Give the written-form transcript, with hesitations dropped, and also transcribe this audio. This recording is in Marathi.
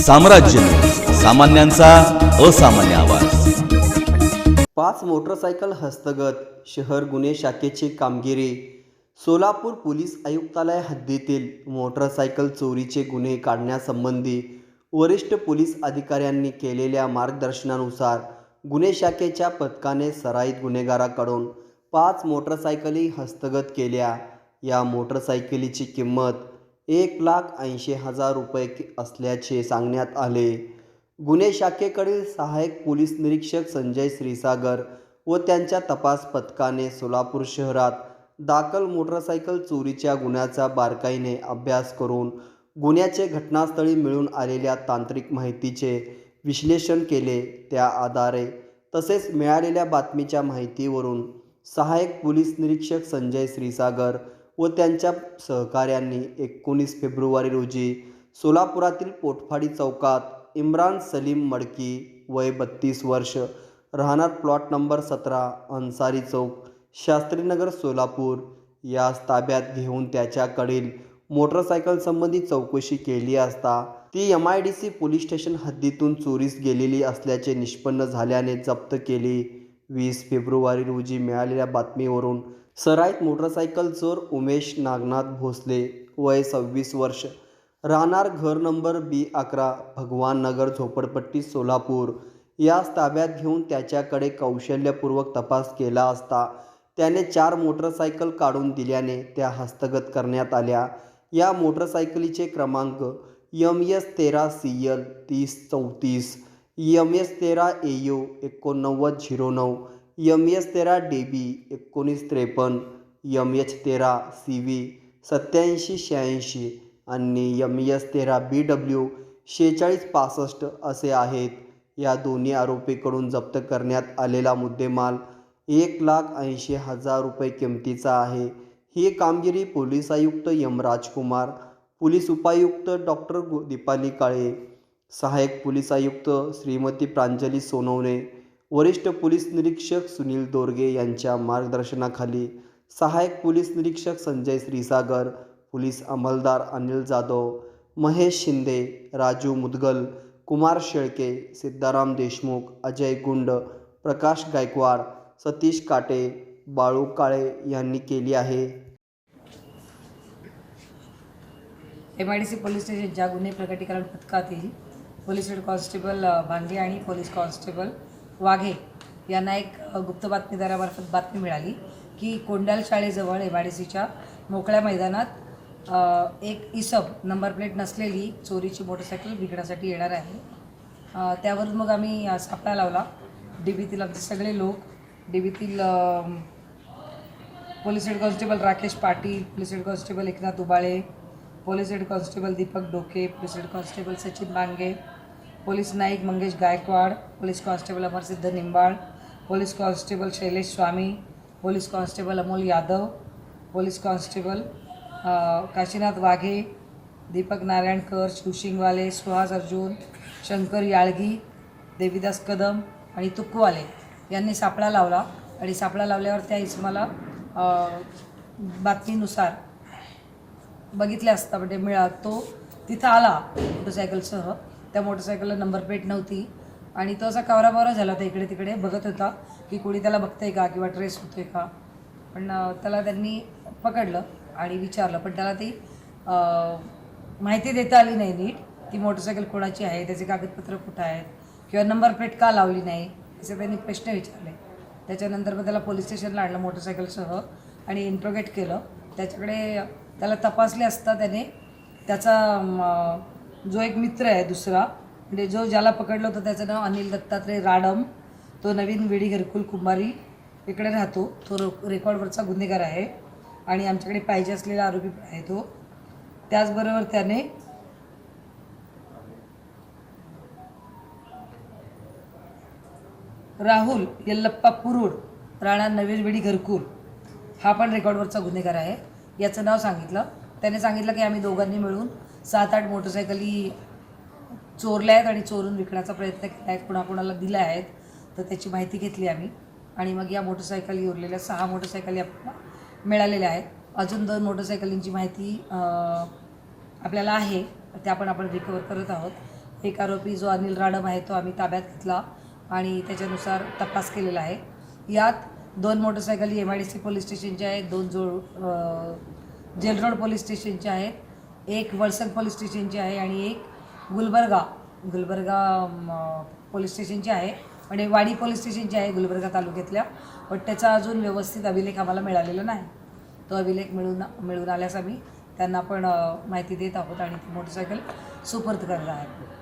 साम्राज्य, सामान्यांचा असामान्य आवाज। 5 मोटरसायकल हस्तगत। शहर गुन्हे शाखेची कामगिरी। सोलापूर पोलीस आयुक्तालय हद्दीतील मोटरसायकल चोरीचे गुन्हे काढण्यासंबंधी वरिष्ठ पोलीस अधिकाऱ्यांनी केलेल्या मार्गदर्शनानुसार गुन्हे शाखेच्या पथकाने सराईत गुन्हेगाराकडून 5 मोटरसायकली हस्तगत केल्या। या मोटरसायकलीची किंमत 1,80,000 रुपये असल्याचे सांगण्यात आले। गुन्हे शाखेकडील सहाय्यक पोलीस निरीक्षक संजय क्षीरसागर व त्यांच्या तपास पथकाने सोलापूर शहरात दाखल मोटरसायकल चोरीच्या गुन्ह्याचा बारकाईने अभ्यास करून गुन्ह्याचे घटनास्थळी मिळून आलेल्या तांत्रिक माहितीचे विश्लेषण केले। त्या आधारे तसेच मिळालेल्या बातमीच्या माहितीवरून सहाय्यक पोलीस निरीक्षक संजय क्षीरसागर व त्यांच्या सहकाऱ्यांनी 19 फेब्रुवारी रोजी सोलापुरातील पोटफाडी चौकात इम्रान सलीम मडकी वय 32 वर्ष राहणार प्लॉट नंबर 17 अन्सारी चौक शास्त्रीनगर सोलापूर यास ताब्यात घेऊन त्याच्याकडील मोटरसायकल संबंधी चौकशी केली असता ती MIDC पोलीस स्टेशन हद्दीतून चोरीस गेलेली असल्याचे निष्पन्न झाल्याने जप्त केली। 20 फेब्रुवारी रोजी मिळालेल्या बातमीवरून सराईत मोटरसायकल चोर उमेश नागनाथ भोसले वय 26 वर्ष राहणार घर नंबर B11 भगवान नगर झोपडपट्टी सोलापूर यास ताब्यात घेऊन त्याच्याकडे कौशल्यपूर्वक तपास केला असता त्याने 4 मोटरसायकल काढून दिल्याने त्या हस्तगत करण्यात आल्या। या मोटरसायकलीचे क्रमांक MS13 CL 3034, MS13 AU 8909, MS13 DB 1953, MH13 CV 8786 आणि MS13 BW 4665 असे आहेत। या दोन्ही आरोपीकडून जप्त करण्यात आलेला मुद्देमाल 1,80,000 रुपये किमतीचा आहे। ही कामगिरी पोलीस आयुक्त M राजकुमार, पोलीस उपायुक्त डॉक्टर दीपाली काळे, सहाय्यक पोलीस आयुक्त श्रीमती प्रांजली सोनवणे, वरिष्ठ पोलीस निरीक्षक सुनील दोरगे यांच्या मार्गदर्शनाखाली सहाय्यक पोलीस निरीक्षक संजय क्षीरसागर, पोलीस अंमलदार अनिल जाधव, महेश शिंदे, राजू मुदगल, कुमार शेळके, सिद्धाराम देशमुख, अजय गुंड, प्रकाश गायकवाड, सतीश काटे, बाळू काळे यांनी केली आहे। MIDC पोलीस स्टेशनच्या गुन्हे प्रकटीकरण पथकातील पोलीस हेड कॉन्स्टेबल भांगे आणि पोलीस कॉन्स्टेबल वाघे यांना एक गुप्त बातमीदारामार्फत बातमी मिळाली की कोंडाल शाळेजवळ MIDCच्या मोकळ्या मैदानात एक इसम नंबर प्लेट नसलेली चोरीची मोटरसायकल विकण्यासाठी येणार आहे। त्यावरून मग आम्ही सापळा लावला। DBतील आमचे सगळे लोक, DBतील police head constable Rakesh Patil, police head constable Eknath Ubale, police head constable Deepak Doke, police head constable Sachin Mange, police Naik Mangesh Gaikwad, police constable Amarsiddh Nimbal, police constable Shailesh Swami, police constable Amol Yadav, police constable Kashinath Waghe, Deepak Narayankar, Shivshingwale, Suhas Arjun, Shankar Yalgi, Devidas Kadam आणि तुकवाले यांनी सापळा लावला आणि सापळा लावल्यावर त्या इसमाला बातमीनुसार बघितले असता म्हणजे तो तिथं आला मोटरसायकलसह। त्या मोटरसायकलला नंबर प्लेट नव्हती आणि तो असा कावराबावरा झाला होता, इकडे तिकडे बघत होता की कोणी त्याला बघतंय का किंवा ट्रेस होतोय का। पण त्याला त्यांनी पकडलं आणि विचारलं, पण त्याला ती माहिती देता आली नाही नीट, ती मोटरसायकल कोणाची आहे, त्याचे कागदपत्र कुठं आहेत किंवा नंबर प्लेट का लावली नाही असे त्यांनी प्रश्न विचारले। त्याच्यानंतर मग त्याला पोलीस स्टेशनला आणलं मोटरसायकलसह आणि इंट्रोगेट केलं। त्याच्याकडे त्याला तपासले असता त्याने त्याचा जो एक मित्र आहे दुसरा, म्हणजे ज्याला पकडलं होतं त्याचं नाव अनिल दत्तात्रय राडम, तो नवीन वेडी घरकुल कुंभारी इकडे राहतो, तो रेकॉर्डवरचा गुन्हेगार आहे आणि आमच्याकडे पाहिजे असलेला आरोपी आहे तो। त्याचबरोबर त्याने राहुल यल्लप्पा पुरुड राणा नवीन वेडी घरकुल हा पण रेकॉर्डवरचा गुन्हेगार आहे, याचं नाव सांगितलं। त्याने सांगितलं की आम्ही दोघांनी मिळून 7-8 मोटरसायकली चोरल्या आहेत आणि चोरून विकण्याचा प्रयत्न केला आहे, कोणाकोणाला दिल्या आहेत, तर त्याची माहिती घेतली आम्ही आणि मग या मोटरसायकली उरलेल्या 6 मोटरसायकली आपल्याला मिळालेल्या आहेत। अजून 2 मोटरसायकलींची माहिती आपल्याला आहे, त्या पण आपण रिकवर करत आहोत। एक आरोपी जो अनिल राडम आहे तो आम्ही ताब्यात घेतला आणि त्याच्यानुसार तपास केलेला आहे. यात 2 मोटरसायकल MIDC पोलीस स्टेशनच्या आहेत, 2 जेल रोड पोलीस स्टेशनच्या आहेत, 1 वळसंग पोलीस स्टेशनची आहे आणि 1 गुलबर्गा पोलीस स्टेशनची आहे. म्हणजे वाडी पोलीस स्टेशनची आहे गुलबर्गा तालुक्यातल्या. पण त्याचा अजून व्यवस्थित अभिलेख आम्हाला मिळालेला नाही. तो अभिलेख मिळून आल्यास आम्ही त्यांना पण माहिती देत आहोत आणि ती मोटरसायकल सुपूर्द करणार आहे.